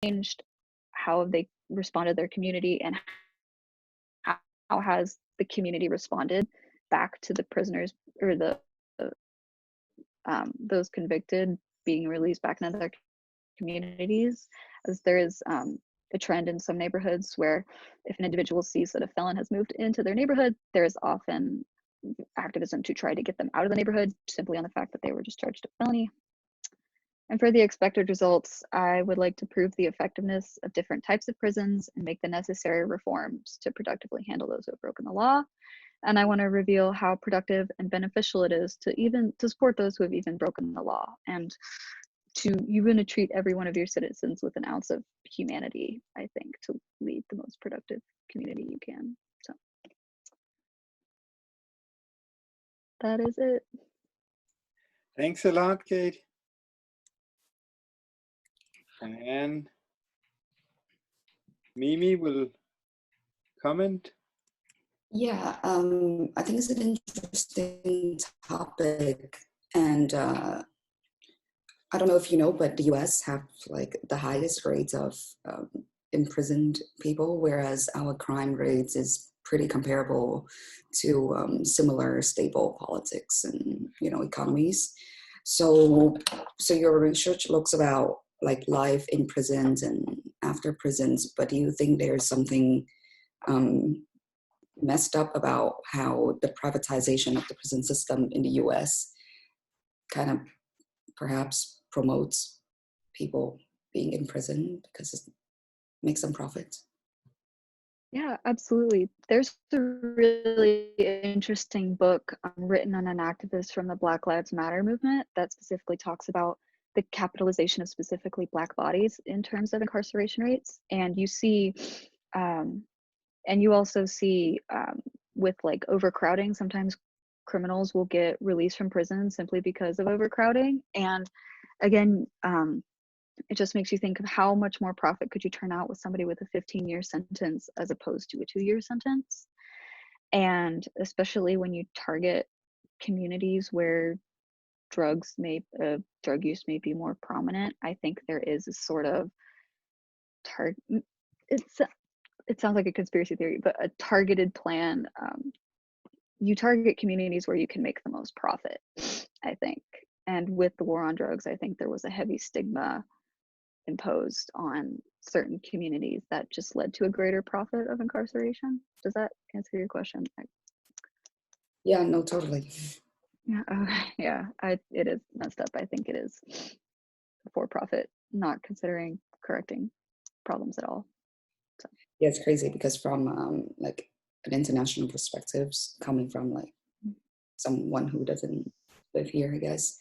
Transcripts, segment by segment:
changed? How have they responded to their community, and how has the community responded back to the prisoners, or those convicted being released back into their communities? As there is a trend in some neighborhoods where if an individual sees that a felon has moved into their neighborhood, there is often activism to try to get them out of the neighborhood simply on the fact that they were just charged a felony. And for the expected results, I would like to prove the effectiveness of different types of prisons and make the necessary reforms to productively handle those who have broken the law. And I want to reveal how productive and beneficial it is to support those who have even broken the law, and you're going to treat every one of your citizens with an ounce of humanity, I think, to lead the most productive community you can. So that is it. Thanks a lot, Kate. And Mimi will comment. Yeah, I think it's an interesting topic, and I don't know if you know, but the US have like the highest rates of imprisoned people, whereas our crime rates is pretty comparable to similar stable politics and economies. So your research looks about like life in prisons and after prisons, but do you think there's something messed up about how the privatization of the prison system in the US kind of perhaps promotes people being in prison because it makes them profit? Yeah, absolutely. There's a really interesting book written on an activist from the Black Lives Matter movement that specifically talks about the capitalization of specifically Black bodies in terms of incarceration rates. And you see, and you also see with like overcrowding, sometimes criminals will get released from prison simply because of overcrowding. And again, it just makes you think of how much more profit could you turn out with somebody with a 15-year sentence as opposed to a 2-year sentence. And especially when you target communities where drug use may be more prominent, I think there is a sort of it sounds like a conspiracy theory, but a targeted plan. You target communities where you can make the most profit, I think. And with the war on drugs, I think there was a heavy stigma imposed on certain communities that just led to a greater profit of incarceration. Does that answer your question? Yeah, no, totally. Yeah, it is messed up. I think it is for profit, not considering correcting problems at all. So. Yeah, it's crazy because from like an international perspective, coming from like someone who doesn't live here, I guess,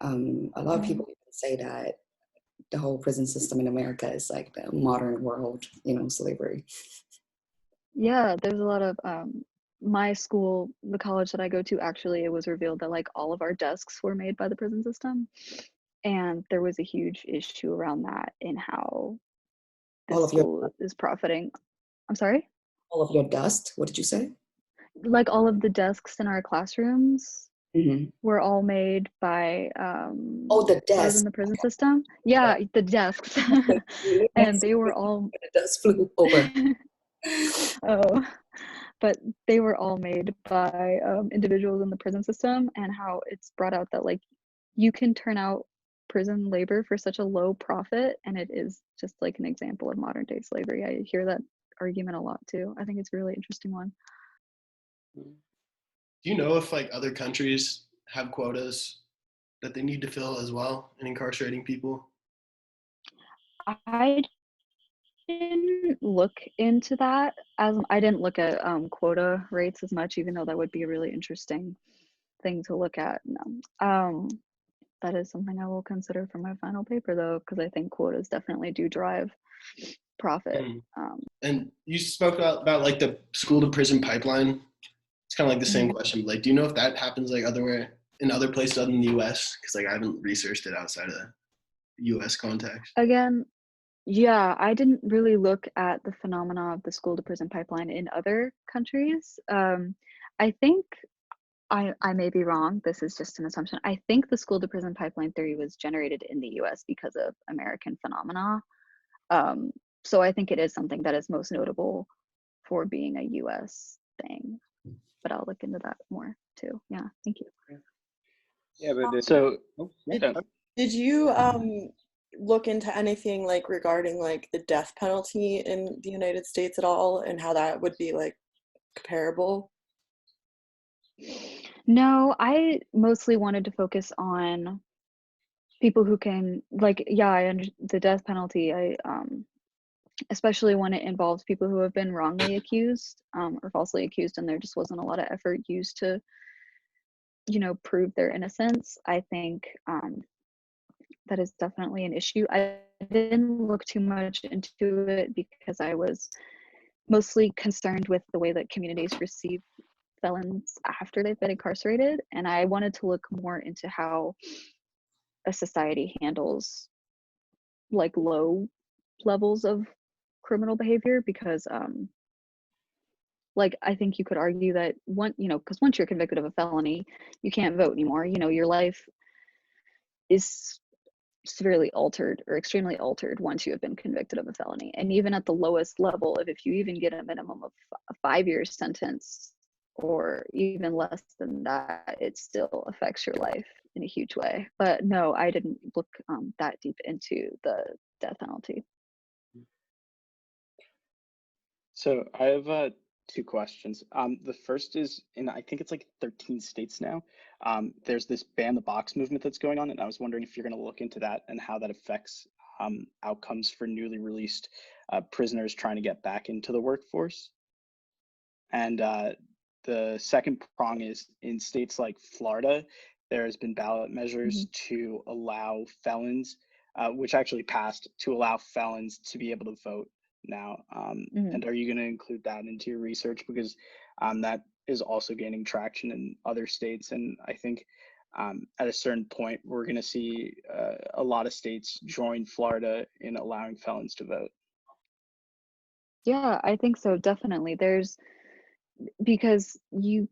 a lot of people even say that the whole prison system in America is like the modern world, slavery. Yeah, there's a lot of my school, the college that I go to, actually, it was revealed that like all of our desks were made by the prison system, and there was a huge issue around that in how the school is profiting. I'm sorry? All of your dust? What did you say? Like all of the desks in our classrooms were all made by the desks those in the prison system. Yeah, the desks. And they were all the dust flew over. Oh, but they were all made by individuals in the prison system, and how it's brought out that like you can turn out prison labor for such a low profit, and it is just like an example of modern day slavery. I hear that argument a lot too. I think it's a really interesting one. Do you know if like other countries have quotas that they need to fill as well in incarcerating people? I didn't look into that, as I didn't look at quota rates as much, even though that would be a really interesting thing to look at. No. That is something I will consider for my final paper, though, because I think quotas definitely do drive profit. And you spoke about like the school to prison pipeline. It's kind of like the same question. Like, do you know if that happens like in other places other than the U.S.? Because like I haven't researched it outside of the U.S. context. Again, yeah, I didn't really look at the phenomena of the school to prison pipeline in other countries. I think I may be wrong. This is just an assumption. I think the school to prison pipeline theory was generated in the US because of American phenomena. So I think it is something that is most notable for being a US thing, but I'll look into that more too. Yeah, thank you. Yeah, but So oh, yeah. Did you look into anything like regarding like the death penalty in the United States at all, and how that would be like comparable? No, I mostly wanted to focus on people who can, like, yeah, the death penalty. Especially when it involves people who have been wrongly accused, or falsely accused, and there just wasn't a lot of effort used to, prove their innocence. I think that is definitely an issue. I didn't look too much into it because I was mostly concerned with the way that communities receive felons after they've been incarcerated, and I wanted to look more into how a society handles like low levels of criminal behavior, because like I think you could argue that because once you're convicted of a felony, you can't vote anymore. Your life is severely altered or extremely altered once you have been convicted of a felony. And even at the lowest level, if you even get a minimum of a 5-year sentence or even less than that, it still affects your life in a huge way. But no, I didn't look that deep into the death penalty. So I have 2 questions. The first is, I think it's like 13 states now. There's this ban the box movement that's going on, and I was wondering if you're going to look into that and how that affects outcomes for newly released prisoners trying to get back into the workforce. And the second prong is, in states like Florida, there has been ballot measures to allow felons, which actually passed, to allow felons to be able to vote now. And are you going to include that into your research? Because that is also gaining traction in other states. And I think at a certain point, we're going to see a lot of states join Florida in allowing felons to vote. Yeah, I think so, definitely. Because the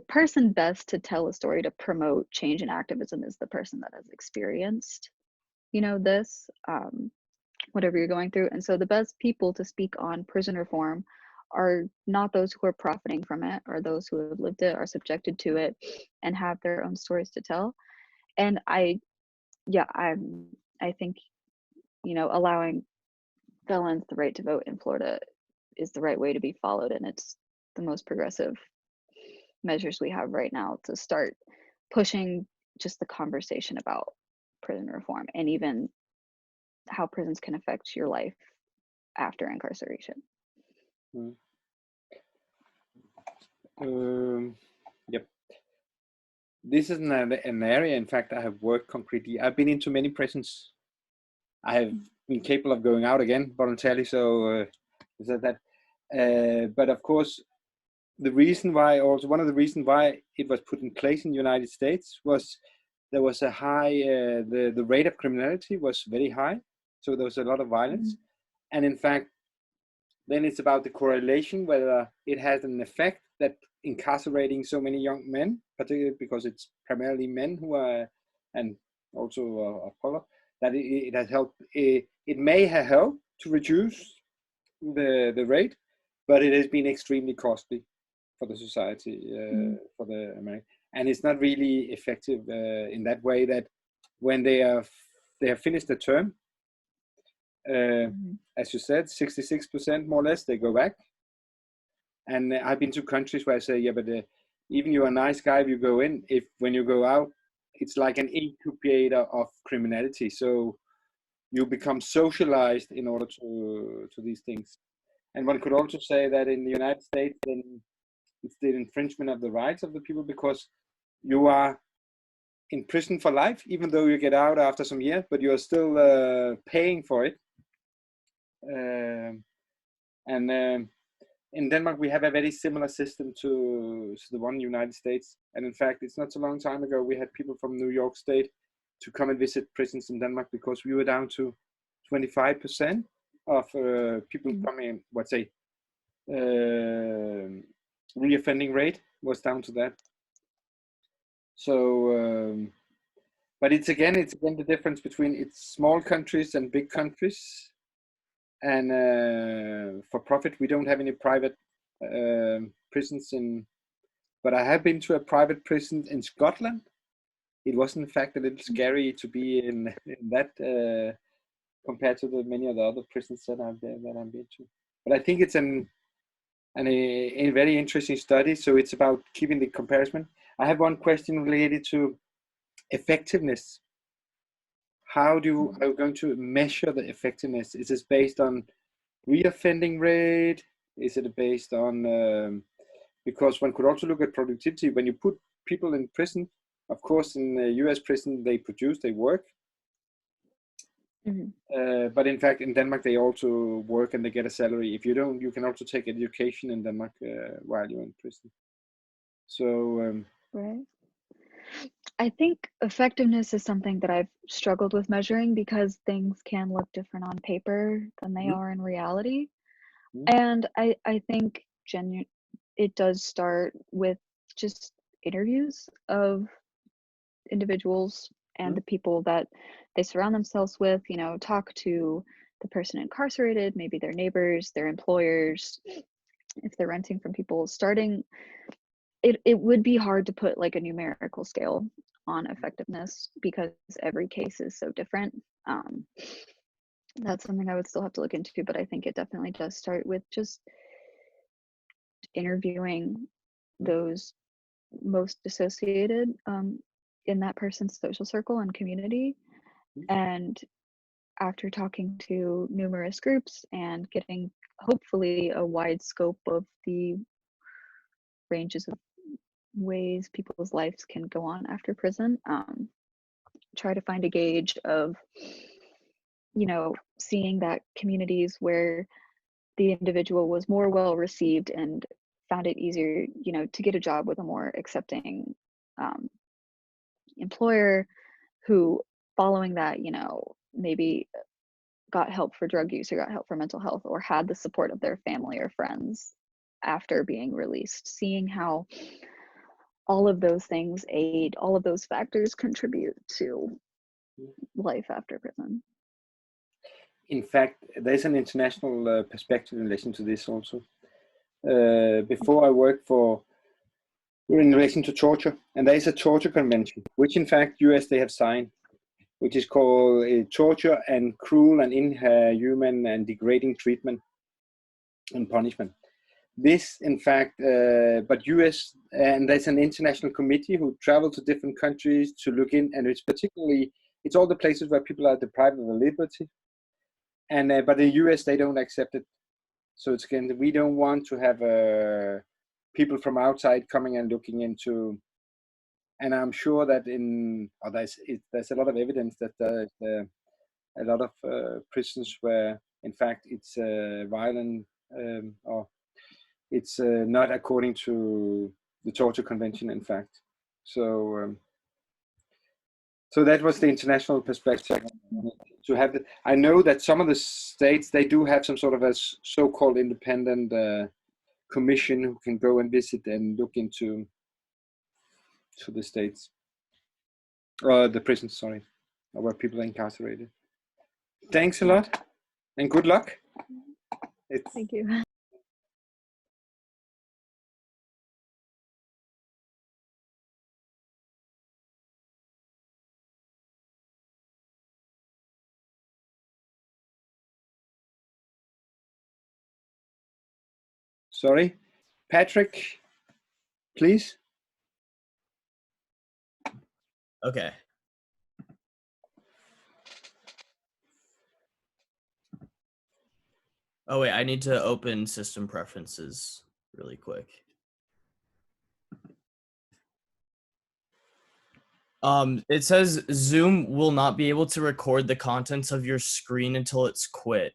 person best to tell a story to promote change and activism is the person that has experienced, this, whatever you're going through. And so the best people to speak on prison reform are not those who are profiting from it, or those who have lived it, are subjected to it, and have their own stories to tell. And I think, allowing felons the right to vote in Florida is the right way to be followed, and it's the most progressive measures we have right now to start pushing just the conversation about prison reform, and even how prisons can affect your life after incarceration. Yep. This is an area, in fact, I have worked concretely. I've been into many prisons. I have been capable of going out again voluntarily, so but of course, one of the reasons why it was put in place in the United States was there was a high, the rate of criminality was very high, so there was a lot of violence. And in fact, then it's about the correlation, whether it has an effect that incarcerating so many young men, particularly because it's primarily men who are, and also of color, that it has helped. It may have helped to reduce the rate, but it has been extremely costly for the society, for the American, and it's not really effective in that way. That when they have finished the term, as you said, 66% more or less, they go back. And I've been to countries where I say, yeah, but even you're a nice guy, if you go in, when you go out, it's like an incubator of criminality. So you become socialized in order to these things. And one could also say that in the United States, then it's the infringement of the rights of the people, because you are in prison for life, even though you get out after some years, but you are still paying for it. In Denmark, we have a very similar system to the one in the United States. And in fact, it's not so long time ago, we had people from New York State to come and visit prisons in Denmark, because we were down to 25% of people coming, reoffending rate was down to that. So but it's again the difference between it's small countries and big countries. And for profit, we don't have any private prisons in. But I have been to a private prison in Scotland. It was in fact a little scary to be in that compared to the many of the other prisons that I've been to. But I think it's a very interesting study. So it's about keeping the comparison. I have one question related to effectiveness. How are you going to measure the effectiveness? Is this based on reoffending rate? Is it based on because one could also look at productivity when you put people in prison. Of course, in the U.S. prison, they produce, they work. But in fact, in Denmark, they also work and they get a salary. If you don't, you can also take education in Denmark while you're in prison. So, right. I think effectiveness is something that I've struggled with measuring because things can look different on paper than they are in reality. And I think it does start with just interviews of individuals and the people that they surround themselves with, you know, talk to the person incarcerated, maybe their neighbors, their employers, if they're renting from people. Starting, it would be hard to put like a numerical scale on effectiveness because every case is so different. That's something I would still have to look into, but I think it definitely does start with just interviewing those most associated in that person's social circle and community. And after talking to numerous groups and getting hopefully a wide scope of the ranges of ways people's lives can go on after prison, try to find a gauge of, you know, seeing that communities where the individual was more well received and found it easier, you know, to get a job with a more accepting employer, who following that, you know, maybe got help for drug use or got help for mental health or had the support of their family or friends after being released. Seeing how all of those things aid, all of those factors contribute to life after prison. in fact, there's an international perspective in relation to this also. Before I worked in relation to torture, and there is a torture convention, which in fact US they have signed, which is called Torture and Cruel and Inhuman and Degrading Treatment and Punishment. This, in fact, but US, and there's an international committee who travel to different countries to look in, and it's all the places where people are deprived of their liberty. And but in US, they don't accept it. So it's again, we don't want to have people from outside coming and looking into. And I'm sure that there's a lot of evidence that there's a lot of prisons where, in fact, it's violent or it's not according to the Torture Convention, in fact. So that was the international perspective. To have it, I know that some of the states, they do have some sort of a so-called independent commission who can go and visit and look into the states, the prisons, sorry, where people are incarcerated. Thanks a lot, and good luck. Thank you. Sorry, Patrick, please. Okay. Oh wait, I need to open system preferences really quick. It says Zoom will not be able to record the contents of your screen until it's quit.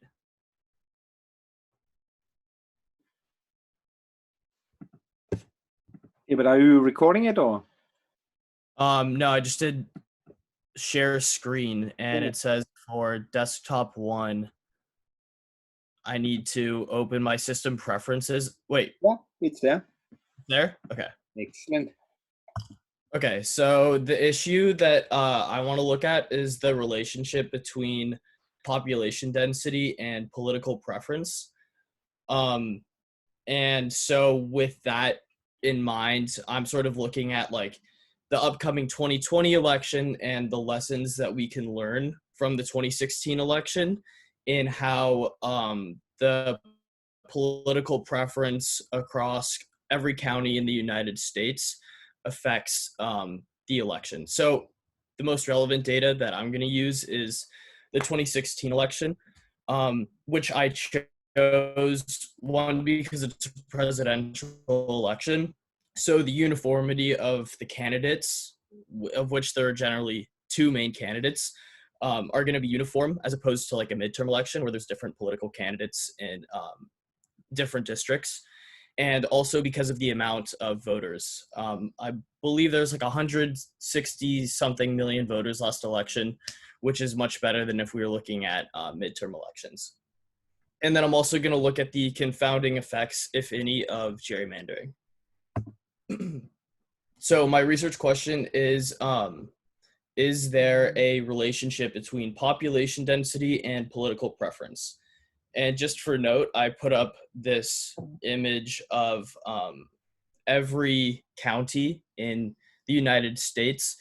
Yeah, but are you recording it or? No, I just did share screen, and Yeah. it says for desktop 1, I need to open my system preferences. Wait. Yeah, it's there. There? Okay. Excellent. Okay, so the issue that I want to look at is the relationship between population density and political preference. Um, and so with that in mind, I'm sort of looking at like the upcoming 2020 election and the lessons that we can learn from the 2016 election in how the political preference across every county in the United States affects the election. So the most relevant data that I'm going to use is the 2016 election, which I chose, one, because it's a presidential election. So the uniformity of the candidates, of which there are generally two main candidates, are going to be uniform, as opposed to like a midterm election where there's different political candidates in different districts. And also because of the amount of voters. I believe there's like 160 something million voters last election, which is much better than if we were looking at midterm elections. And then I'm also going to look at the confounding effects, if any, of gerrymandering. So my research question is there a relationship between population density and political preference? And just for note, I put up this image of every county in the United States,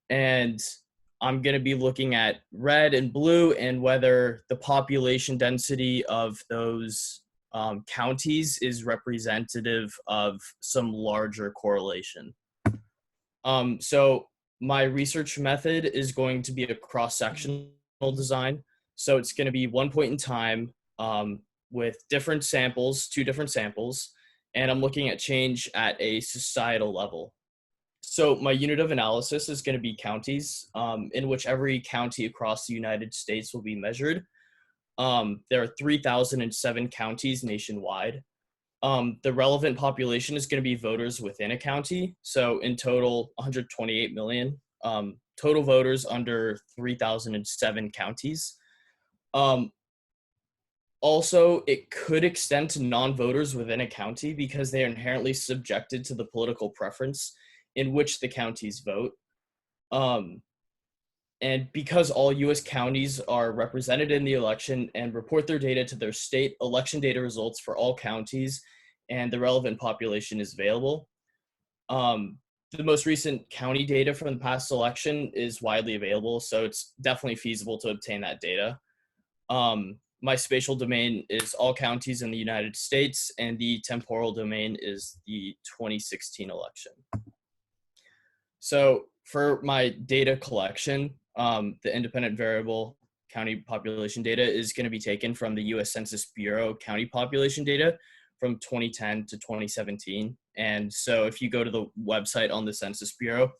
and I'm going to be looking at red and blue and whether the population density of those counties is representative of some larger correlation. So my research method is going to be a cross-sectional design. So it's going to be one point in time with different samples, two different samples, and I'm looking at change at a societal level. So my unit of analysis is going to be counties, in which every county across the United States will be measured. There are 3,007 counties nationwide. The relevant population is going to be voters within a county. So in total, 128 million total voters under 3,007 counties. Also, it could extend to non-voters within a county because they are inherently subjected to the political preference in which the counties vote. And because all U.S. counties are represented in the election and report their data to their state, election data results for all counties and the relevant population is available. The most recent county data from the past election is widely available, so it's definitely feasible to obtain that data. My spatial domain is all counties in the United States, and the temporal domain is the 2016 election. So for my data collection, the independent variable county population data is going to be taken from the U.S. Census Bureau county population data from 2010 to 2017. And so if you go to the website on the Census Bureau,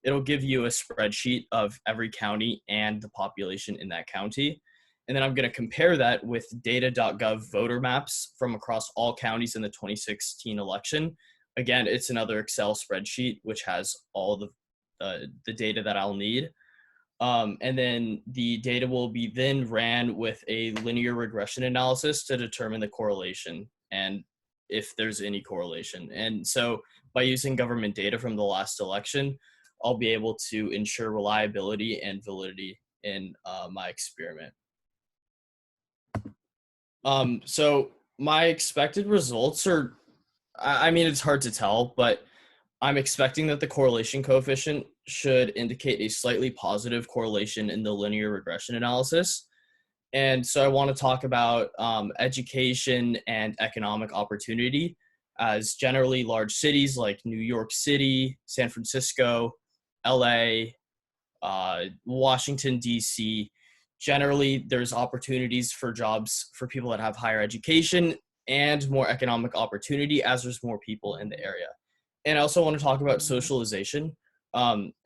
it'll give you a spreadsheet of every county and the population in that county. And then I'm going to compare that with data.gov voter maps from across all counties in the 2016 election. Again, it's another Excel spreadsheet, which has all the data that I'll need. And then the data will be then ran with a linear regression analysis to determine the correlation and if there's any correlation. And so by using government data from the last election, I'll be able to ensure reliability and validity in my experiment. So my expected results are, I mean, it's hard to tell, but I'm expecting that the correlation coefficient should indicate a slightly positive correlation in the linear regression analysis. And so I want to talk about education and economic opportunity, as generally large cities like New York City, San Francisco, LA, Washington, DC, generally there's opportunities for jobs for people that have higher education and more economic opportunity as there's more people in the area. And I also want to talk about socialization.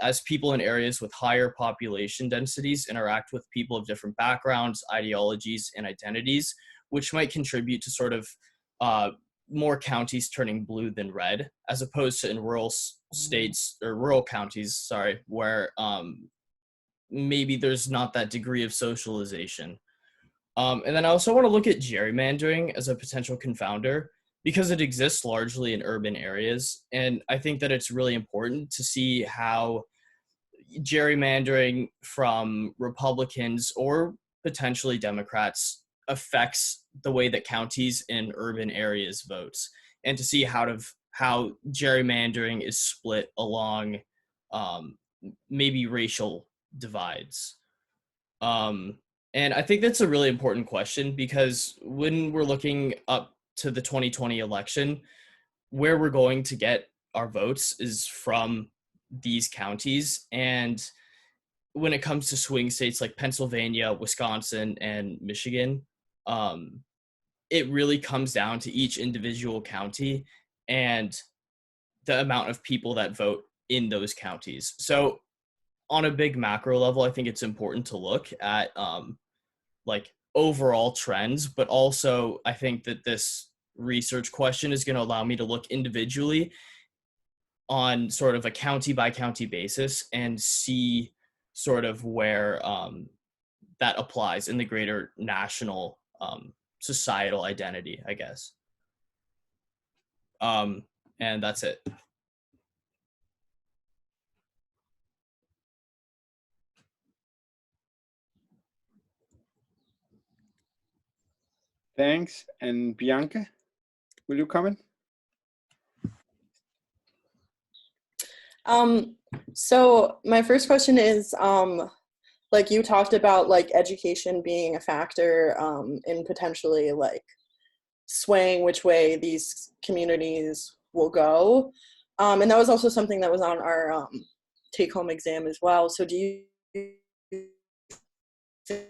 As people in areas with higher population densities interact with people of different backgrounds, ideologies, and identities, which might contribute to sort of more counties turning blue than red, as opposed to in rural states or rural counties, sorry, where maybe there's not that degree of socialization. And then I also want to look at gerrymandering as a potential confounder, because it exists largely in urban areas. And I think that it's really important to see how gerrymandering from Republicans or potentially Democrats affects the way that counties in urban areas votes, and to see how gerrymandering is split along maybe racial divides. And I think that's a really important question, because when we're looking up to the 2020 election, where we're going to get our votes is from these counties. And when it comes to swing states like Pennsylvania, Wisconsin, and Michigan, it really comes down to each individual county and the amount of people that vote in those counties. So on a big macro level, I think it's important to look at like overall trends, but also I think that this research question is going to allow me to look individually on sort of a county by county basis and see sort of where that applies in the greater national societal identity, I guess. And that's it. Thanks. And Bianca, will you comment? So my first question is, like you talked about like education being a factor in potentially like swaying which way these communities will go. And that was also something that was on our take-home exam as well. So do you think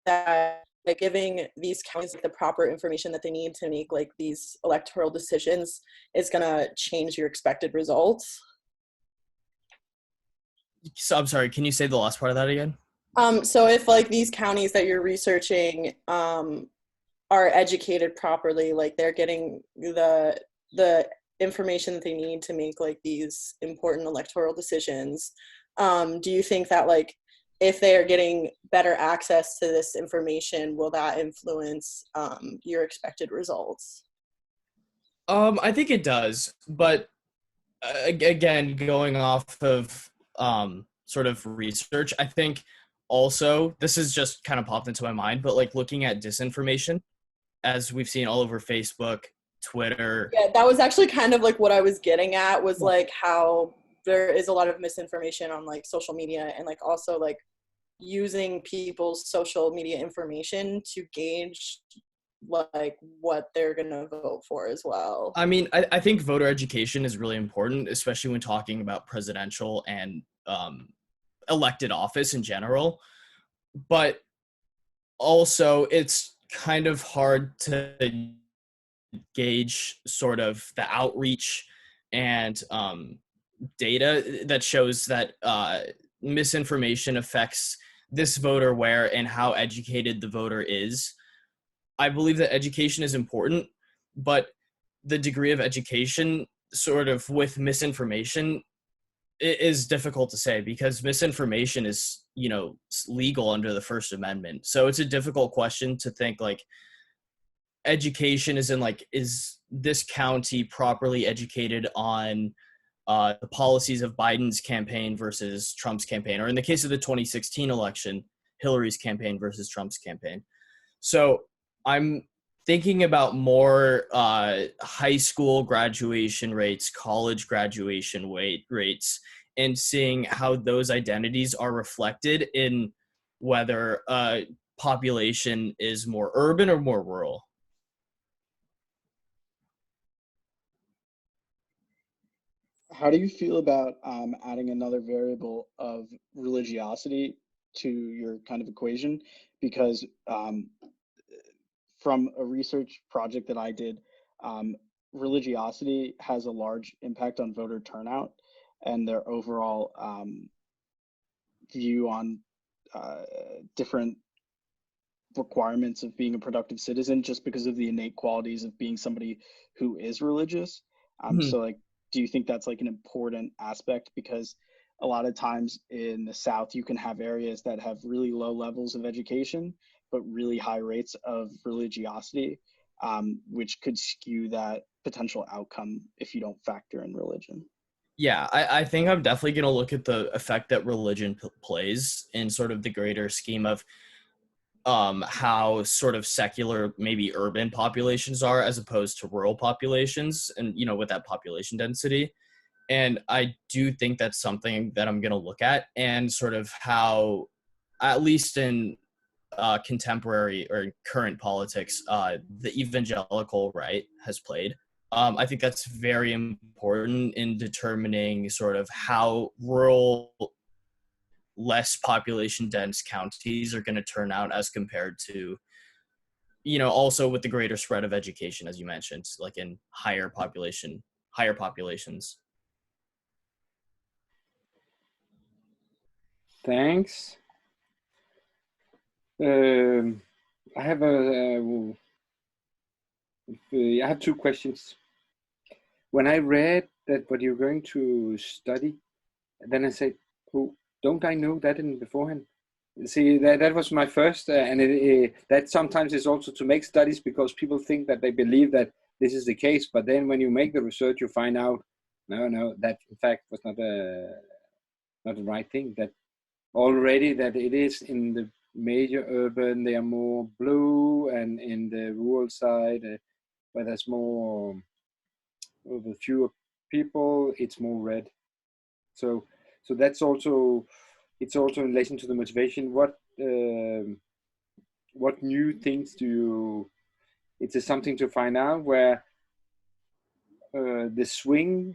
that like giving these counties the proper information that they need to make like these electoral decisions is gonna change your expected results? So I'm sorry, can you say the last part of that again? So if like these counties that you're researching are educated properly, like they're getting the information that they need to make like these important electoral decisions, do you think that like if they are getting better access to this information, will that influence your expected results? I think it does, but again, going off of sort of research, I think also this is just kind of popped into my mind, but like looking at disinformation, as we've seen all over Facebook, Twitter. Yeah, that was actually kind of like what I was getting at, was like how there is a lot of misinformation on like social media, and like also like using people's social media information to gauge like what they're gonna vote for as well. I mean, I think voter education is really important, especially when talking about presidential and elected office in general. But also, it's kind of hard to gauge sort of the outreach and data that shows that misinformation affects this voter where and how educated the voter is. I believe that education is important, but the degree of education sort of with misinformation is difficult to say, because misinformation is, you know, legal under the First Amendment. So it's a difficult question to think like education is in like, is this county properly educated on the policies of Biden's campaign versus Trump's campaign, or in the case of the 2016 election, Hillary's campaign versus Trump's campaign. So I'm thinking about more high school graduation rates, college graduation rates, and seeing how those identities are reflected in whether population is more urban or more rural. How do you feel about adding another variable of religiosity to your kind of equation? Because from a research project that I did, religiosity has a large impact on voter turnout and their overall view on different requirements of being a productive citizen, just because of the innate qualities of being somebody who is religious. So like, do you think that's like an important aspect? Because a lot of times in the South, you can have areas that have really low levels of education, but really high rates of religiosity, which could skew that potential outcome if you don't factor in religion? Yeah, I think I'm definitely going to look at the effect that religion plays in sort of the greater scheme of how sort of secular, maybe urban populations are as opposed to rural populations, and with that population density. And I do think that's something that I'm going to look at, and sort of how, at least in contemporary or current politics, the evangelical right has played. I think that's very important in determining sort of how rural, less population dense counties are going to turn out as compared to, also with the greater spread of education, as you mentioned, like in higher populations. Thanks. I have I have two questions. When I read that what you're going to study, then I said, "Oh, don't I know that in beforehand?" See, that was my first, and that sometimes is also to make studies because people think that they believe that this is the case, but then when you make the research, you find out, no, that in fact was not the right thing. That already that it is in the major urban they are more blue, and in the rural side where there's more with fewer people, it's more red. So that's also, it's also in relation to the motivation. What new things do you? It's something to find out where the swing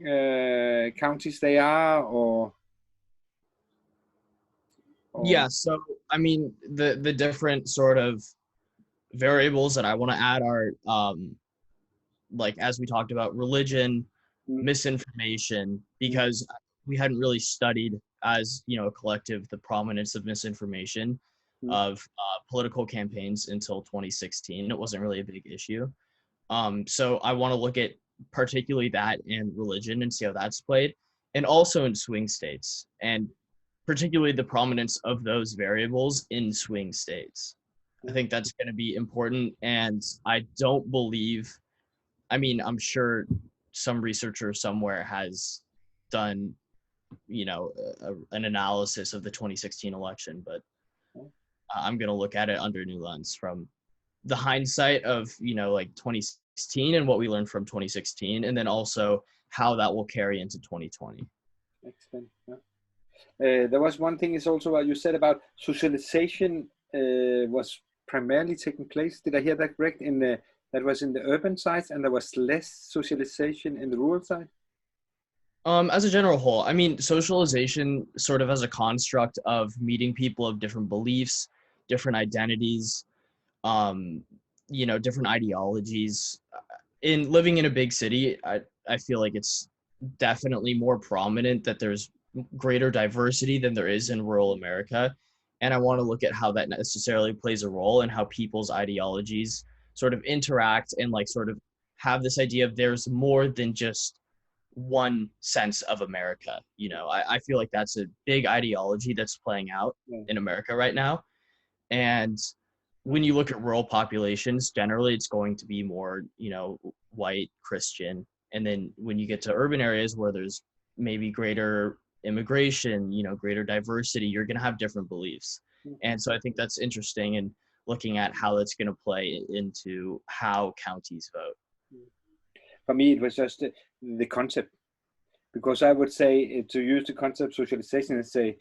counties they are, or Yeah, so I mean the different sort of variables that I want to add are like, as we talked about, religion, misinformation, because we hadn't really studied as a collective the prominence of misinformation of political campaigns until 2016. It wasn't really a big issue. So I want to look at particularly that and religion and see how that's played, and also in swing states, and particularly the prominence of those variables in swing states. I think that's going to be important, and I don't believe, I mean, I'm sure some researcher somewhere has done, an analysis of the 2016 election, but I'm going to look at it under a new lens from the hindsight of, like 2016 and what we learned from 2016, and then also how that will carry into 2020. Excellent. There was one thing is also what you said about socialization was primarily taking place. Did I hear that correct? That was in the urban sides, and there was less socialization in the rural side? As a general whole, I mean, socialization sort of as a construct of meeting people of different beliefs, different identities, different ideologies. In living in a big city, I feel like it's definitely more prominent that there's greater diversity than there is in rural America. And I want to look at how that necessarily plays a role and how people's ideologies sort of interact and like sort of have this idea of there's more than just one sense of America. I feel like that's a big ideology that's playing out in America right now. And when you look at rural populations, generally it's going to be more, white, Christian. And then when you get to urban areas where there's maybe greater immigration, greater diversity, you're going to have different beliefs. And so I think that's interesting in looking at how that's going to play into how counties vote. For me, it was just the concept, because I would say to use the concept socialization and say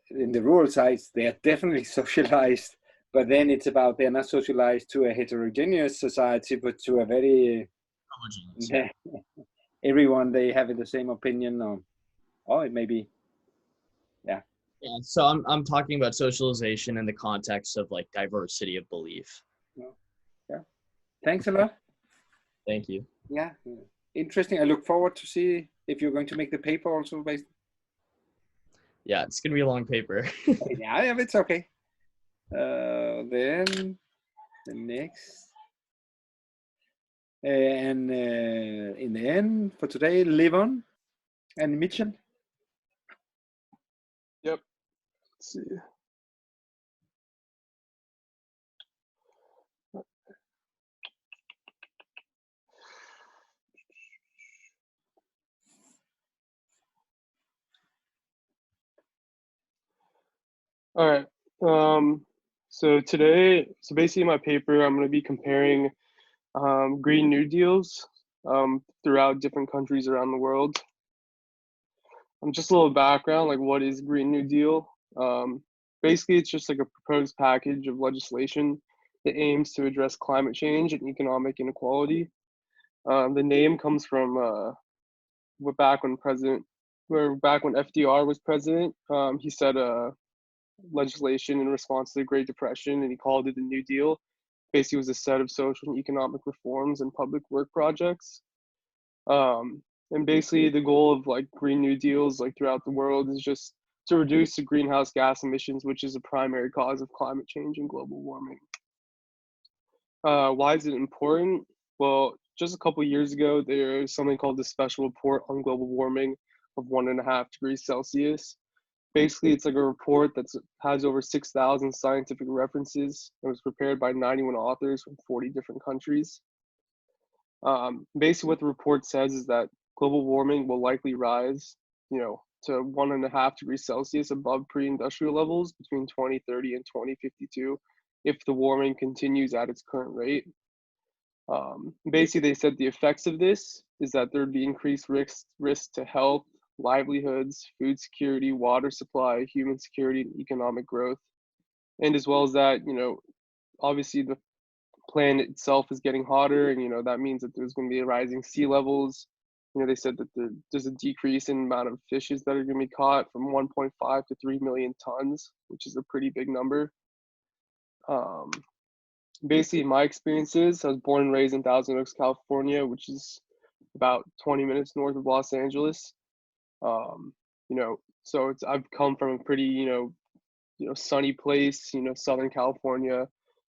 in the rural sites, they are definitely socialized, but then it's about they're not socialized to a heterogeneous society, but to a very everyone they have the same opinion, or it may be, yeah. So I'm talking about socialization in the context of like diversity of belief. Yeah. Thanks a lot. Thank you. Yeah, interesting. I look forward to see if you're going to make the paper also based. Yeah, it's gonna be a long paper. Yeah, it's okay. Then the next, and in the end for today, Levon and Mitchell. Yep. Let's see. All right. So basically, in my paper, I'm going to be comparing Green New Deals throughout different countries around the world. Just a little background, like what is Green New Deal? Basically, it's just like a proposed package of legislation that aims to address climate change and economic inequality. The name comes from back when FDR was president. He said legislation in response to the Great Depression, and he called it the New Deal. Basically, it was a set of social and economic reforms and public work projects. And basically, the goal of like Green New Deals like throughout the world is just to reduce the greenhouse gas emissions, which is a primary cause of climate change and global warming. Why is it important? Well, just a couple years ago, there was something called the Special Report on Global Warming of 1.5 degrees Celsius. Basically, it's like a report that has over 6,000 scientific references. It was prepared by 91 authors from 40 different countries. Basically, what the report says is that global warming will likely rise, to 1.5 degrees Celsius above pre-industrial levels between 2030 and 2052 if the warming continues at its current rate. Basically, they said the effects of this is that there would be increased risk to health, livelihoods, food security, water supply, human security, and economic growth. And as well as that, obviously the planet itself is getting hotter, and that means that there's going to be rising sea levels. They said that there's a decrease in the amount of fishes that are going to be caught from 1.5 to 3 million tons, which is a pretty big number. Basically, my experiences, I was born and raised in Thousand Oaks, California, which is about 20 minutes north of Los Angeles. So I've come from a pretty, sunny place, Southern California.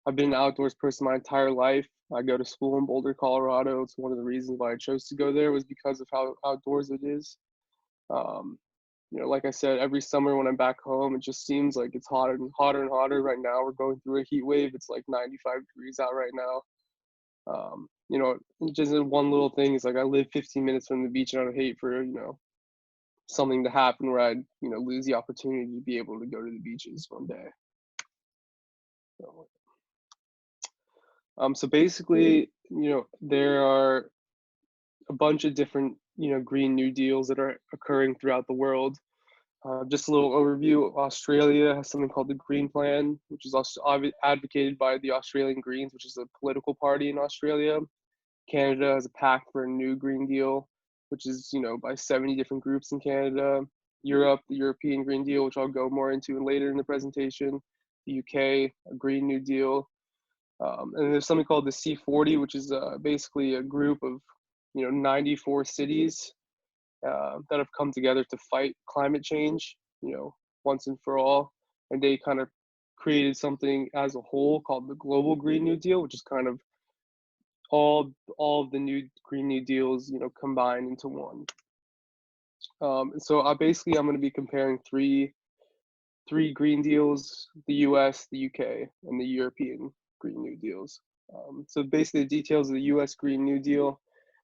I've been an outdoors person my entire life. I go to school in Boulder, Colorado. It's one of the reasons why I chose to go there was because of how outdoors it is. Like I said, every summer when I'm back home, it just seems like it's hotter and hotter and hotter. Right now, we're going through a heat wave. It's like 95 degrees out right now. Just one little thing is like I live 15 minutes from the beach, and I would hate for something to happen where I'd lose the opportunity to be able to go to the beaches one day. So basically, there are a bunch of different Green New Deals that are occurring throughout the world. Just a little overview. Australia has something called the Green Plan, which is also advocated by the Australian Greens, which is a political party in Australia. Canada has a Pact for a New Green Deal, which is by 70 different groups in Canada. Europe, the European Green Deal, which I'll go more into later in the presentation. The UK, a Green New Deal. And there's something called the C40, which is basically a group of 94 cities that have come together to fight climate change, once and for all. And they kind of created something as a whole called the Global Green New Deal, which is kind of all of the new Green New Deals, combined into one. So I'm going to be comparing three Green Deals: the U.S., the U.K., and the European Green New Deals. So basically, the details of the U.S. Green New Deal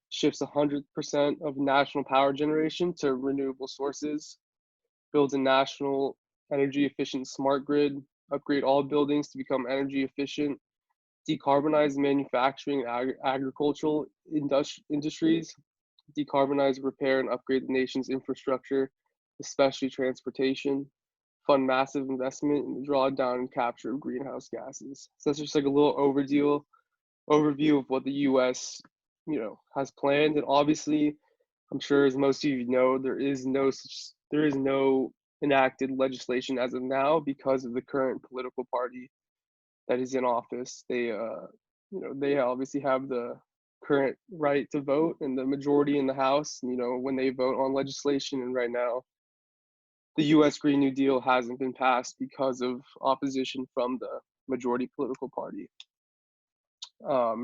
shifts 100% of national power generation to renewable sources, builds a national energy efficient smart grid, upgrade all buildings to become energy efficient, decarbonize manufacturing and agricultural industries, decarbonize, repair, and upgrade the nation's infrastructure, especially transportation, fund massive investment in the drawdown and capture of greenhouse gases. So that's just like a little overview of what the U.S. has planned. And obviously, I'm sure as most of you know, there is no enacted legislation as of now because of the current political party that is in office. They obviously have the current right to vote and the majority in the House, when they vote on legislation. And right now, the U.S. Green New Deal hasn't been passed because of opposition from the majority political party.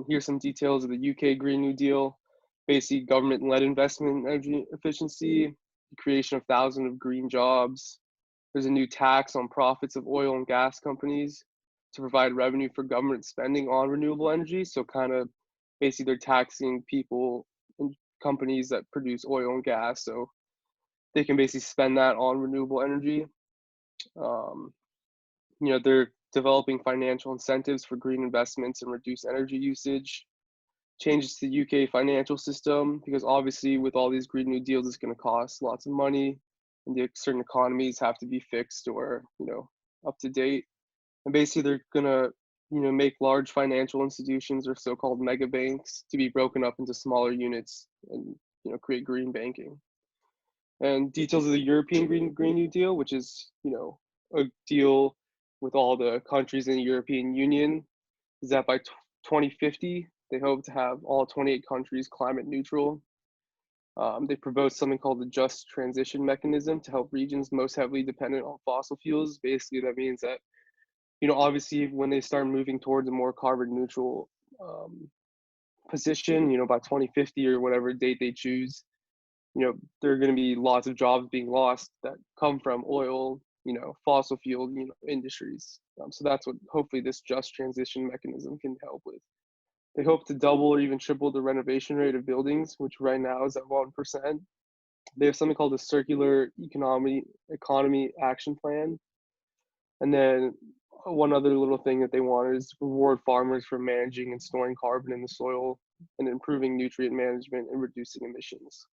Here's some details of the UK Green New Deal. Basically, government-led investment in energy efficiency, the creation of thousands of green jobs. There's a new tax on profits of oil and gas companies to provide revenue for government spending on renewable energy. So kind of basically they're taxing people and companies that produce oil and gas, so they can basically spend that on renewable energy. they're developing financial incentives for green investments and reduce energy usage. Changes to the UK financial system, because obviously with all these Green New Deals, it's going to cost lots of money, and the certain economies have to be fixed or up to date. And basically, they're going to make large financial institutions, or so-called mega banks, to be broken up into smaller units and create green banking. And details of the European Green New Deal, which is a deal with all the countries in the European Union, is that by 2050 they hope to have all 28 countries climate neutral. They propose something called the Just Transition Mechanism to help regions most heavily dependent on fossil fuels. Basically, that means that obviously when they start moving towards a more carbon neutral position, by 2050 or whatever date they choose, there are going to be lots of jobs being lost that come from oil, fossil fuel, industries. So that's what hopefully this Just Transition Mechanism can help with. They hope to double or even triple the renovation rate of buildings, which right now is at 1%. They have something called the Circular Economy Action Plan. And then one other little thing that they want is reward farmers for managing and storing carbon in the soil and improving nutrient management and reducing emissions.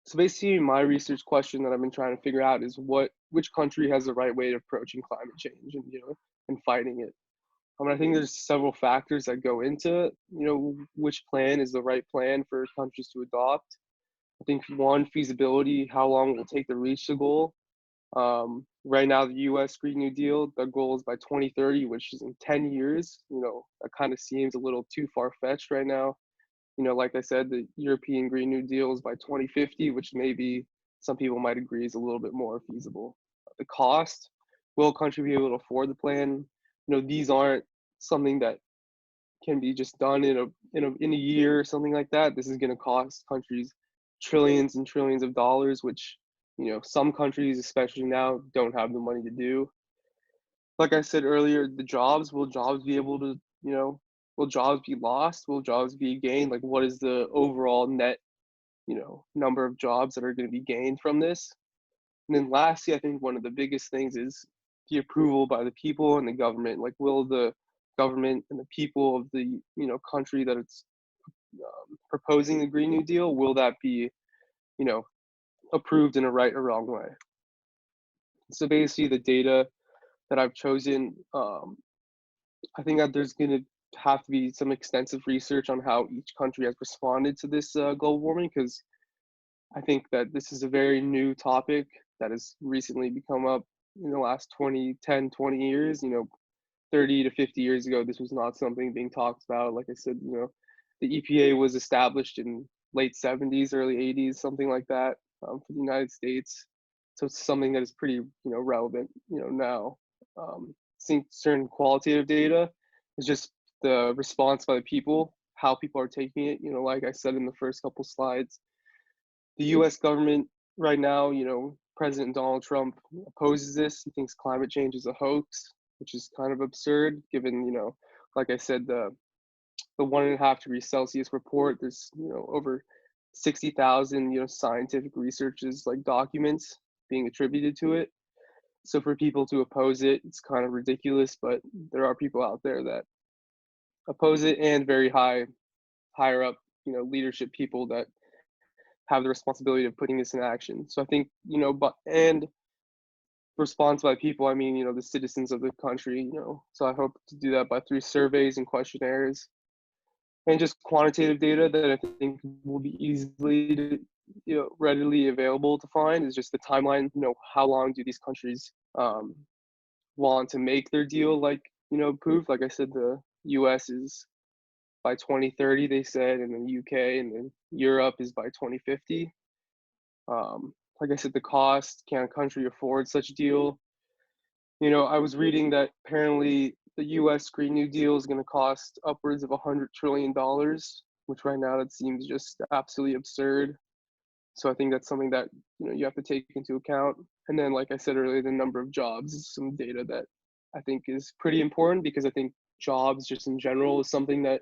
So basically, my research question that I've been trying to figure out is which country has the right way of approaching climate change and fighting it. I think there's several factors that go into which plan is the right plan for countries to adopt. I think one, feasibility, how long it will take to reach the goal. Right now, the U.S. Green New Deal, the goal is by 2030, which is in 10 years. That kind of seems a little too far-fetched right now. Like I said, the European Green New Deal is by 2050, which maybe some people might agree is a little bit more feasible. The cost, will a country be able to afford the plan? These aren't something that can be just done in a year or something like that. This is going to cost countries trillions and trillions of dollars, which some countries, especially now, don't have the money to do. Like I said earlier, the jobs, will jobs be able to will jobs be lost? Will jobs be gained? Like, what is the overall net number of jobs that are going to be gained from this? And then lastly, I think one of the biggest things is the approval by the people and the government. Like, will the government and the people of the country that it's proposing the Green New Deal, will that be approved in a right or wrong way? So basically, the data that I've chosen, I think that there's going to have to be some extensive research on how each country has responded to this global warming, because I think that this is a very new topic that has recently become up in the last 20 years. 30 to 50 years ago, this was not something being talked about. Like I said, the EPA was established in late 70s, early 80s, something like that, for the United States. So it's something that is pretty, relevant, now. Seeing certain qualitative data is just the response by the people, how people are taking it. Like I said in the first couple slides, the U.S. government right now, President Donald Trump opposes this. He thinks climate change is a hoax, which is kind of absurd given, like I said, the 1.5 degrees Celsius report. There's, over 60,000, scientific researches, like documents being attributed to it. So for people to oppose it, it's kind of ridiculous, but there are people out there that oppose it, and very higher up, leadership people that have the responsibility of putting this in action. So I think, and response by people, I mean, the citizens of the country, so I hope to do that through surveys and questionnaires, and just quantitative data that I think will be easily, readily available to find, is just the timeline. How long do these countries want to make their deal, approved? Like I said, the US is by 2030, they said, and then UK and then Europe is by 2050. Like I said, the cost, can a country afford such a deal? I was reading that apparently the US Green New Deal is going to cost upwards of $100 trillion, which right now that seems just absolutely absurd. So I think that's something that you have to take into account. And then, like I said earlier, the number of jobs is some data that I think is pretty important, because I think jobs just in general is something that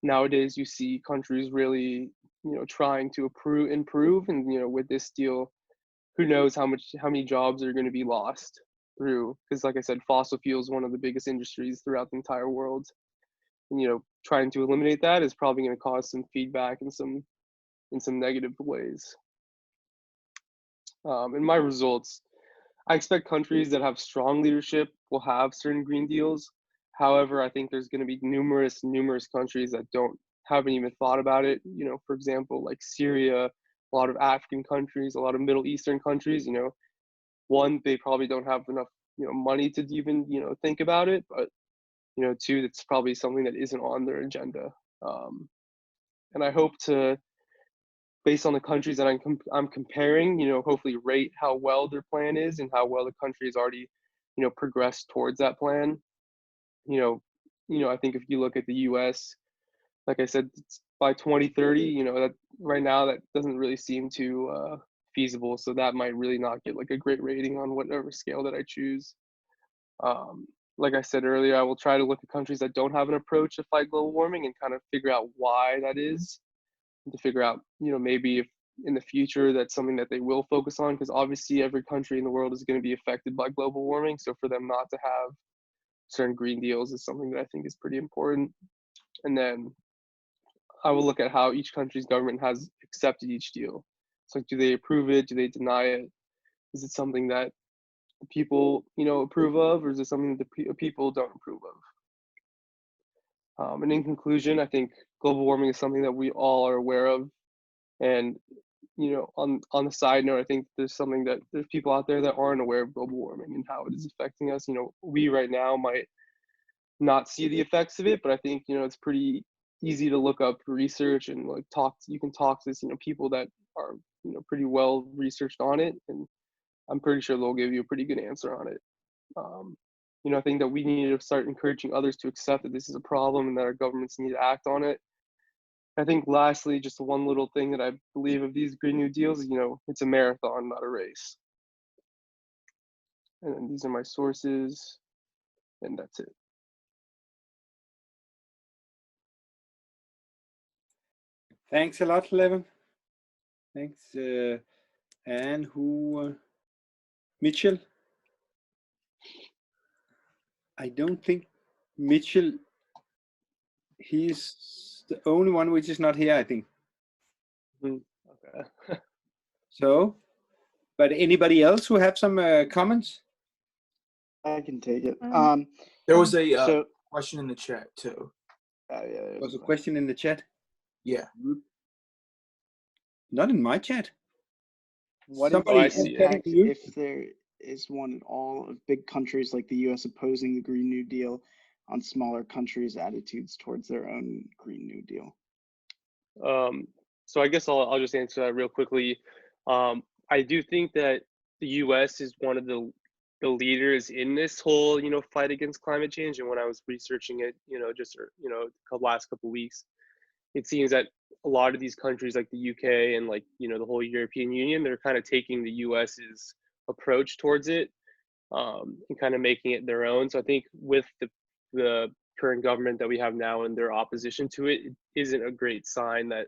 nowadays you see countries really trying to improve, and with this deal, who knows how many jobs are going to be lost. through, because like I said, fossil fuel is one of the biggest industries throughout the entire world. And, trying to eliminate that is probably going to cause some feedback in some negative ways. In my results, I expect countries that have strong leadership will have certain green deals. However, I think there's going to be numerous countries that haven't even thought about it. For example, like Syria, a lot of African countries, a lot of Middle Eastern countries. One, they probably don't have enough money to even think about it, but two, it's probably something that isn't on their agenda. And I hope to, based on the countries that I'm comparing, hopefully rate how well their plan is and how well the country has already, progressed towards that plan. I think if you look at the U.S., like I said, by 2030, that right now that doesn't really seem too feasible. So that might really not get like a great rating on whatever scale that I choose. Like I said earlier, I will try to look at countries that don't have an approach to fight global warming and kind of figure out why that is, and to figure out, maybe if in the future that's something that they will focus on, because obviously every country in the world is going to be affected by global warming. So for them not to have certain green deals is something that I think is pretty important. And then I will look at how each country's government has accepted each deal. So do they approve it? Do they deny it? Is it something that the people, approve of, or is it something that the people don't approve of? And in conclusion, I think global warming is something that we all are aware of. And, on the side note, I think there's people out there that aren't aware of global warming and how it is affecting us. We right now might not see the effects of it, but I think, it's pretty easy to look up research and like you can talk to, people that are, pretty well researched on it. And I'm pretty sure they'll give you a pretty good answer on it. I think that we need to start encouraging others to accept that this is a problem and that our governments need to act on it. I think lastly, just one little thing that I believe of these Green New Deals is, it's a marathon, not a race. And then these are my sources, and that's it. Thanks a lot, Levin. Thanks. And Mitchell? I don't think Mitchell, he's the only one which is not here, I think. Okay. So, but anybody else who have some comments? I can take it. There was a question in the chat too. Yeah, There was a question in the chat? Yeah. Not in my chat. What is the impact if there is one at all of big countries like the U.S. opposing the Green New Deal on smaller countries' attitudes towards their own Green New Deal? So I guess I'll just answer that real quickly. I do think that the U.S. is one of the leaders in this whole, fight against climate change. And when I was researching it, just the last couple of weeks, it seems that a lot of these countries like the UK and like, the whole European Union, they're kind of taking the US's approach towards it and kind of making it their own. So I think with the current government that we have now and their opposition to it, it isn't a great sign that,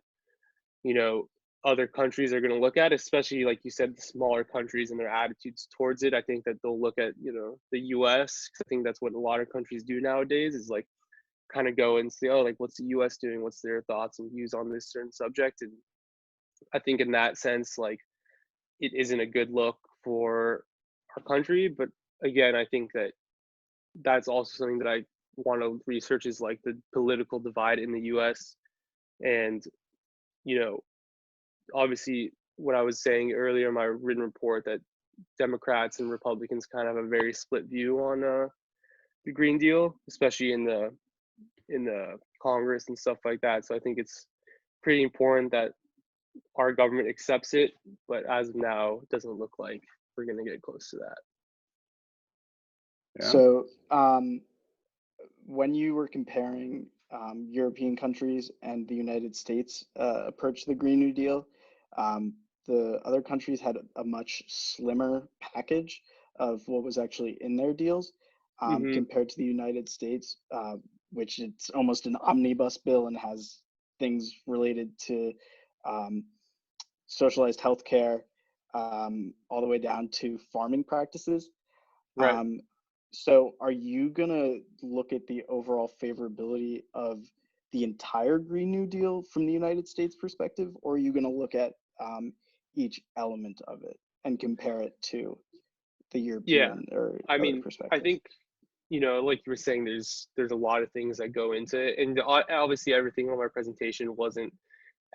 other countries are going to look at, especially like you said, the smaller countries and their attitudes towards it. I think that they'll look at, the US. I think that's what a lot of countries do nowadays is like kind of go and see, oh, like what's the US doing? What's their thoughts and views on this certain subject? And I think in that sense, like it isn't a good look for our country. But again, I think that that's also something that I want to research is like the political divide in the US. And, obviously what I was saying earlier in my written report that Democrats and Republicans kind of have a very split view on the Green Deal, especially in the Congress and stuff like that. So I think it's pretty important that our government accepts it, but as of now, it doesn't look like we're going to get close to that. Yeah. So when you were comparing European countries and the United States approach to the Green New Deal, the other countries had a much slimmer package of what was actually in their deals compared to the United States, which it's almost an omnibus bill and has things related to socialized healthcare all the way down to farming practices. Right. So are you gonna look at the overall favorability of the entire Green New Deal from the United States perspective, or are you gonna look at each element of it and compare it to the Yeah. European or I other mean, I perspectives? think, like you were saying, there's a lot of things that go into it, and obviously everything on our presentation wasn't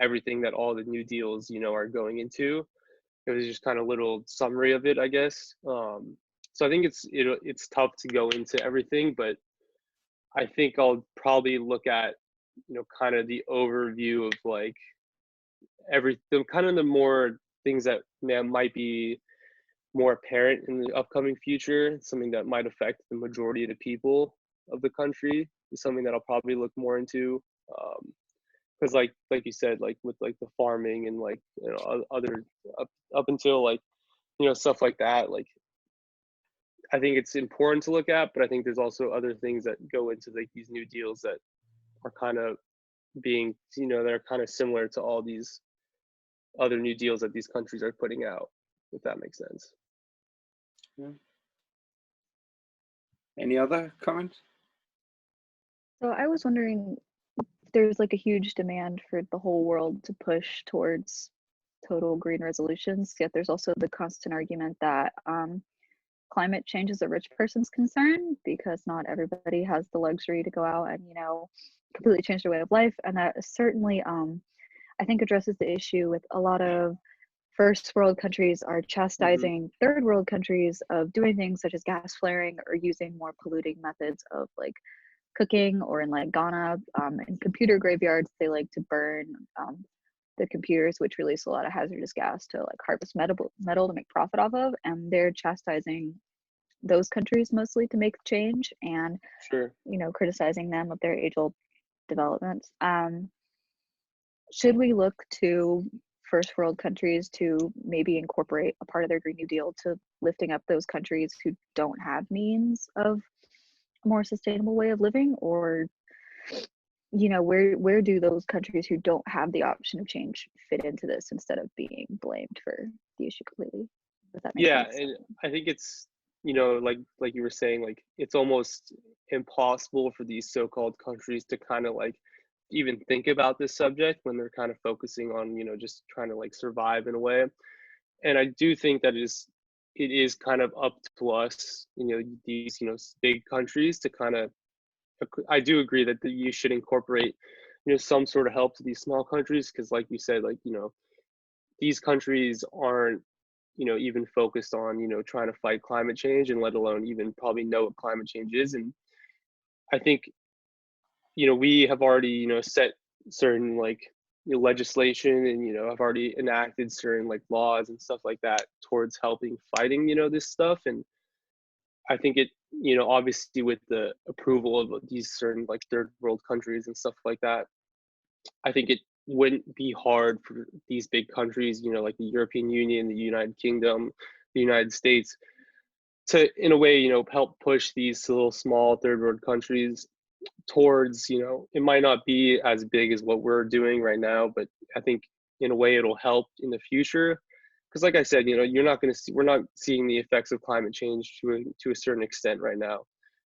everything that all the new deals, are going into. It was just kind of a little summary of it, I guess. So I think it's tough to go into everything, but I think I'll probably look at, kind of the overview of like everything, kind of the more things that might be more apparent in the upcoming future, something that might affect the majority of the people of the country is something that I'll probably look more into. Because like you said, like with like the farming and like other up until like stuff like that, like I think it's important to look at, but I think there's also other things that go into like these new deals that are kind of being they're kind of similar to all these other new deals that these countries are putting out, if that makes sense. Yeah. Any other comments? So I was wondering, there's like a huge demand for the whole world to push towards total green resolutions, yet there's also the constant argument that climate change is a rich person's concern because not everybody has the luxury to go out and completely change their way of life, and that certainly I think addresses the issue with a lot of first world countries are chastising third world countries of doing things such as gas flaring or using more polluting methods of like cooking, or in like Ghana, in computer graveyards, they like to burn the computers, which release a lot of hazardous gas to like harvest metal to make profit off of, and they're chastising those countries mostly to make change, and Sure. criticizing them of their age-old developments. Should we look to first world countries to maybe incorporate a part of their Green New Deal to lifting up those countries who don't have means of a more sustainable way of living? Or where do those countries who don't have the option of change fit into this instead of being blamed for the issue completely? If that makes sense. And I think it's like you were saying, like it's almost impossible for these so-called countries to kind of like even think about this subject when they're kind of focusing on just trying to like survive in a way. And I do think that it is kind of up to us, these big countries to kind of, I do agree that you should incorporate some sort of help to these small countries, because like you said, like these countries aren't even focused on trying to fight climate change, and let alone even probably know what climate change is. And I think we have already set certain like legislation, and have already enacted certain like laws and stuff like that towards helping fighting this stuff. And I think it obviously with the approval of these certain like third world countries and stuff like that, I think it wouldn't be hard for these big countries, like the European Union, the United Kingdom, the United States, to in a way help push these little small third world countries towards it might not be as big as what we're doing right now, but I think in a way it'll help in the future, because like I said, we're not seeing the effects of climate change to a certain extent right now.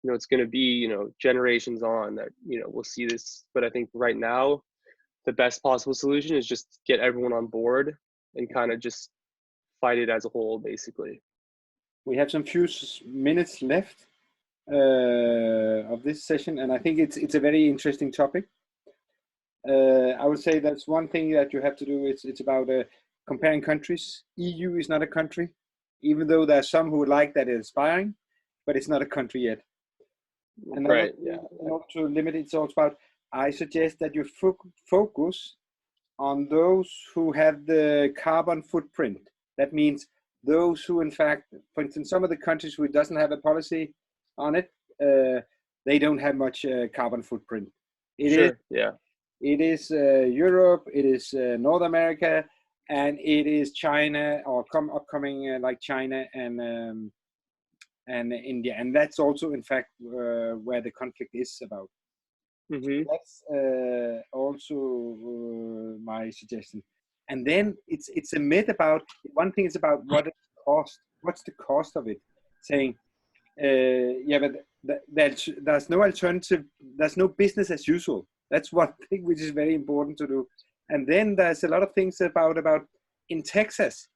It's going to be generations on that we'll see this. But I think right now the best possible solution is just get everyone on board and kind of just fight it as a whole, basically. We have some few minutes left of this session, and I think it's a very interesting topic. I would say that's one thing that you have to do. It's about comparing countries. EU is not a country, even though there are some who would like that inspiring, but it's not a country yet. And right, yeah. In order to limit it, it's also about, I suggest that you focus on those who have the carbon footprint. That means those who, in fact, for instance, some of the countries who doesn't have a policy on it, they don't have much carbon footprint. It is Europe, it is North America, and it is China, or upcoming like China and India, and that's also, in fact, where the conflict is about. That's also my suggestion. And then it's a myth about, one thing is about what it costs. What's the cost of it? Saying Yeah, but there's no alternative. There's no business as usual. That's one thing which is very important to do. And then there's a lot of things about in Texas.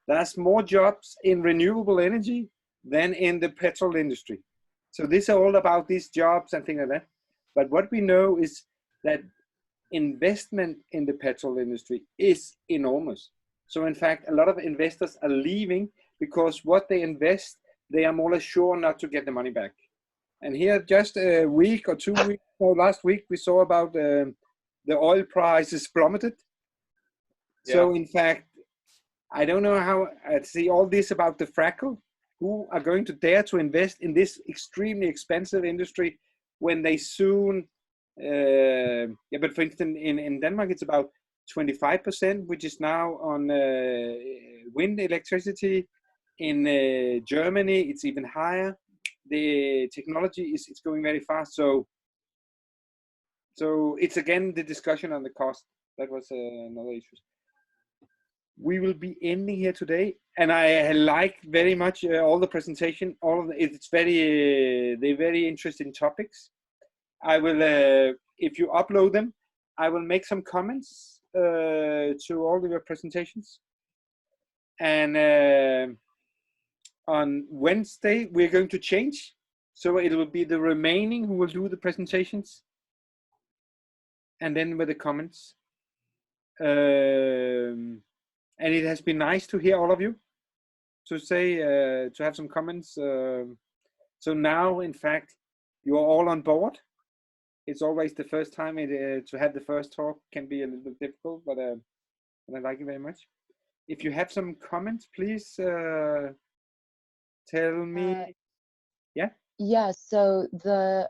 There's more jobs in renewable energy than in the petrol industry. So this is all about these jobs and things like that. But what we know is that investment in the petrol industry is enormous. So in fact, a lot of investors are leaving because what they invest, they are more or less sure not to get the money back. And here, just a week or 2 weeks, or last week, we saw about the oil prices plummeted. Yeah. So in fact, I don't know how I see all this about the fracking. Who are going to dare to invest in this extremely expensive industry when they soon, yeah, but for instance, in Denmark, it's about 25%, which is now on wind electricity. In Germany, it's even higher. The technology is going very fast. So it's again the discussion on the cost. That was another issue. We will be ending here today, and I like very much all the presentation. All of it's very they're very interesting topics. I will, if you upload them, I will make some comments to all of your presentations. And on Wednesday we're going to change, so it will be the remaining who will do the presentations, and then with the comments. And it has been nice to hear all of you, to say, to have some comments. So now, in fact, you are all on board. It's always the first time to have the first talk can be a little bit difficult, but I like it very much. If you have some comments, please tell me. Yeah? Yeah, so the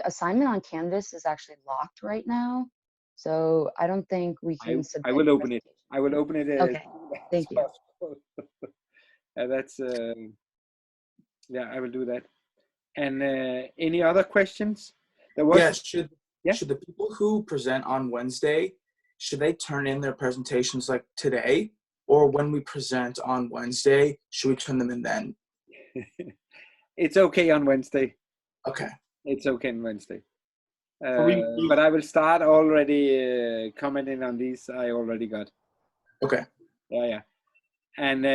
assignment on Canvas is actually locked right now. So I don't think we can submit. I will open it. I will open it. Okay, thank you. That's yeah, I will do that. And any other questions? There was, should the people who present on Wednesday, should they turn in their presentations like today, or when we present on Wednesday, should we turn them in then? It's okay on Wednesday. Okay. It's okay on Wednesday. But I will start already commenting on these I already got. Okay. Yeah. And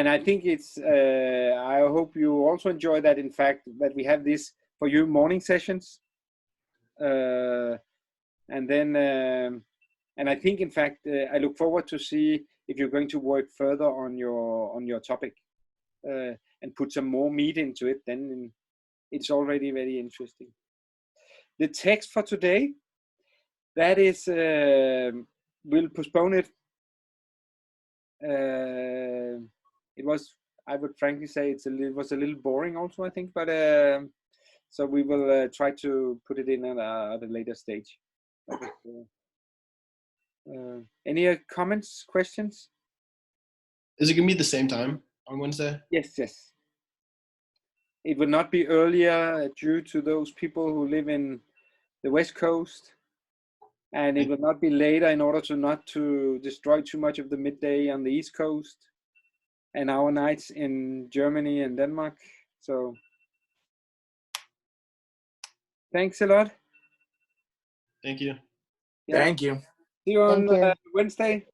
I think it's, I hope you also enjoy that, in fact, that we have this for you morning sessions. And then, and I think, in fact, I look forward to see if you're going to work further on your topic and put some more meat into it. Then it's already very interesting. The text for today, that is, we'll postpone it. It was, I would frankly say, it was a little boring also, I think, but so we will try to put it in at a later stage. Any comments, questions? Is it gonna be the same time on Wednesday? Yes. It will not be earlier due to those people who live in the West Coast, and it will not be later in order to not to destroy too much of the midday on the East Coast and our nights in Germany and Denmark. So thanks a lot. Thank you. Yeah. Thank you. See you on Wednesday.